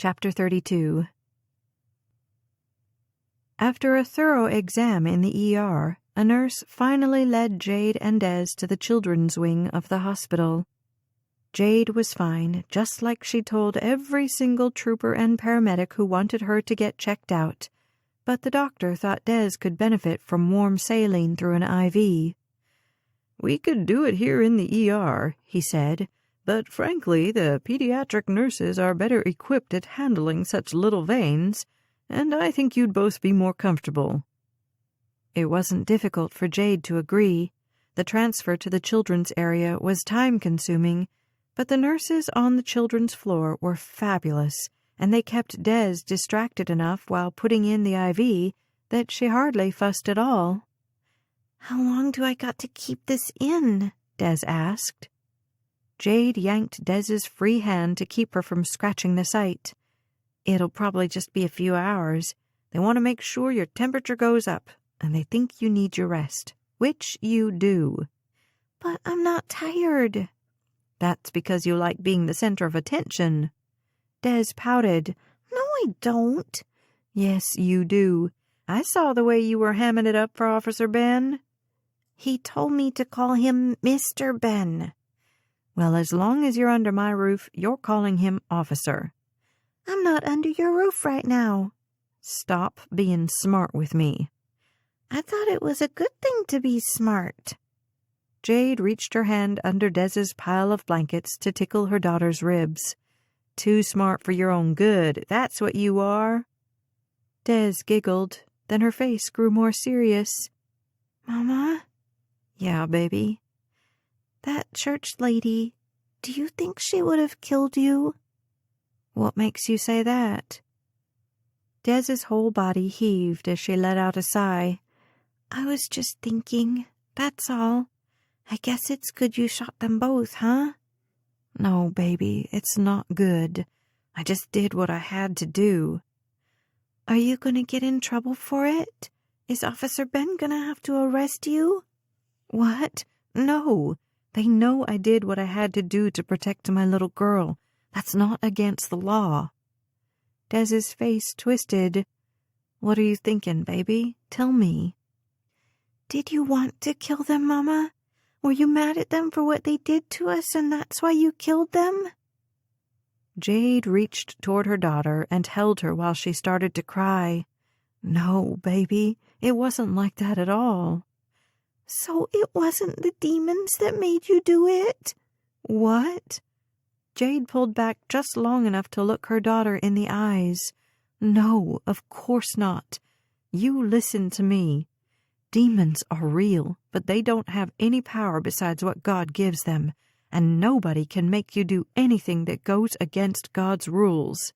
Chapter 32. After a thorough exam in the ER, a nurse finally led Jade and Des to the children's wing of the hospital. Jade was fine, just like she told every single trooper and paramedic who wanted her to get checked out, but the doctor thought Des could benefit from warm saline through an IV. "We could do it here in the ER," he said, "but frankly, the pediatric nurses are better equipped at handling such little veins, and I think you'd both be more comfortable." It wasn't difficult for Jade to agree. The transfer to the children's area was time-consuming, but the nurses on the children's floor were fabulous, and they kept Des distracted enough while putting in the IV that she hardly fussed at all. "How long do I got to keep this in?" Des asked. Jade yanked Des's free hand to keep her from scratching the site. "It'll probably just be a few hours. They want to make sure your temperature goes up, and they think you need your rest, which you do." "But I'm not tired." "That's because you like being the center of attention." Des pouted. "No, I don't." "Yes, you do. I saw the way you were hamming it up for Officer Ben." "He told me to call him Mr. Ben." "Well, as long as you're under my roof, you're calling him Officer." "I'm not under your roof right now." "Stop being smart with me." "I thought it was a good thing to be smart." Jade reached her hand under Des's pile of blankets to tickle her daughter's ribs. "Too smart for your own good, that's what you are." Des giggled, then her face grew more serious. "Mama?" "Yeah, baby?" "That church lady, do you think she would have killed you?" "What makes you say that?" Des's whole body heaved as she let out a sigh. "I was just thinking, that's all. I guess it's good you shot them both, huh?" "No, baby, it's not good. I just did what I had to do." "Are you going to get in trouble for it? Is Officer Ben going to have to arrest you?" "What? No. They know I did what I had to do to protect my little girl. That's not against the law." Des's face twisted. "What are you thinking, baby? Tell me." "Did you want to kill them, Mama? Were you mad at them for what they did to us, and that's why you killed them?" Jade reached toward her daughter and held her while she started to cry. "No, baby, it wasn't like that at all." "So it wasn't the demons that made you do it?" "What?" Jade pulled back just long enough to look her daughter in the eyes. "No, of course not. You listen to me. Demons are real, but they don't have any power besides what God gives them, and nobody can make you do anything that goes against God's rules."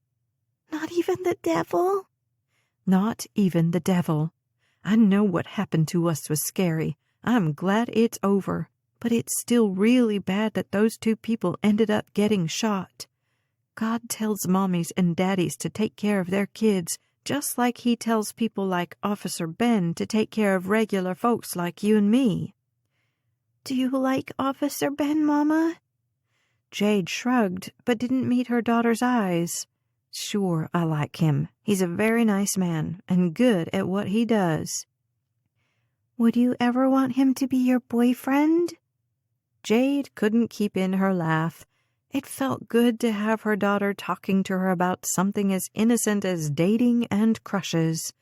"Not even the devil?" "Not even the devil. I know what happened to us was scary. I'm glad it's over, but it's still really bad that those two people ended up getting shot. God tells mommies and daddies to take care of their kids, just like he tells people like Officer Ben to take care of regular folks like you and me." "Do you like Officer Ben, Mama?" Jade shrugged, but didn't meet her daughter's eyes. "Sure, I like him. He's a very nice man, and good at what he does." "Would you ever want him to be your boyfriend?" Jade couldn't keep in her laugh. It felt good to have her daughter talking to her about something as innocent as dating and crushes.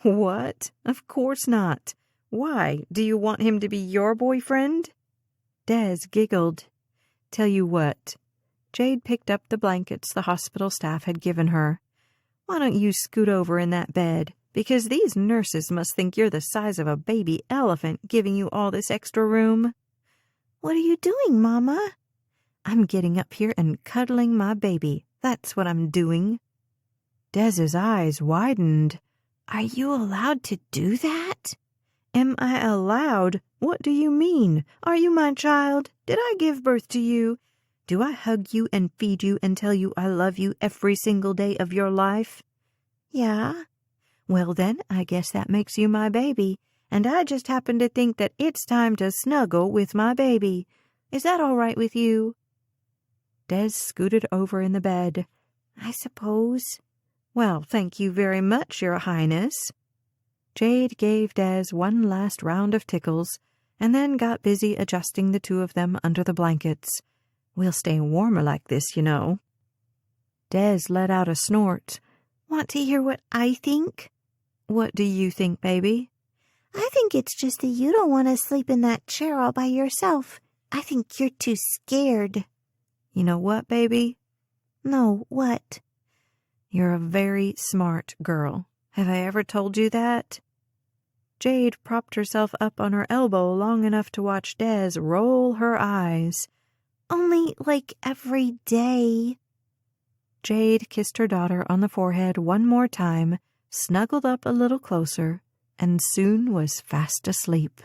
"What? Of course not. Why, do you want him to be your boyfriend?" Des giggled. "Tell you what." Jade picked up the blankets the hospital staff had given her. "Why don't you scoot over in that bed? Because these nurses must think you're the size of a baby elephant giving you all this extra room." "What are you doing, Mama?" "I'm getting up here and cuddling my baby. That's what I'm doing." Des's eyes widened. "Are you allowed to do that?" "Am I allowed? What do you mean? Are you my child? Did I give birth to you? Do I hug you and feed you and tell you I love you every single day of your life?" "Yeah." "Well then, I guess that makes you my baby, and I just happen to think that it's time to snuggle with my baby. Is that all right with you?" Des scooted over in the bed. I suppose. Well, thank you very much, Your Highness. Jade gave Des one last round of tickles and then got busy adjusting the two of them under the blankets. We'll stay warmer like this, you know. Des let out a snort. Want to hear what I think? What do you think, baby? I think it's just that you don't want to sleep in that chair all by yourself. I think you're too scared. You know what, baby? No, what? You're a very smart girl. Have I ever told you that? Jade propped herself up on her elbow long enough to watch Des roll her eyes. Only like every day. Jade kissed her daughter on the forehead one more time, snuggled up a little closer, and soon was fast asleep.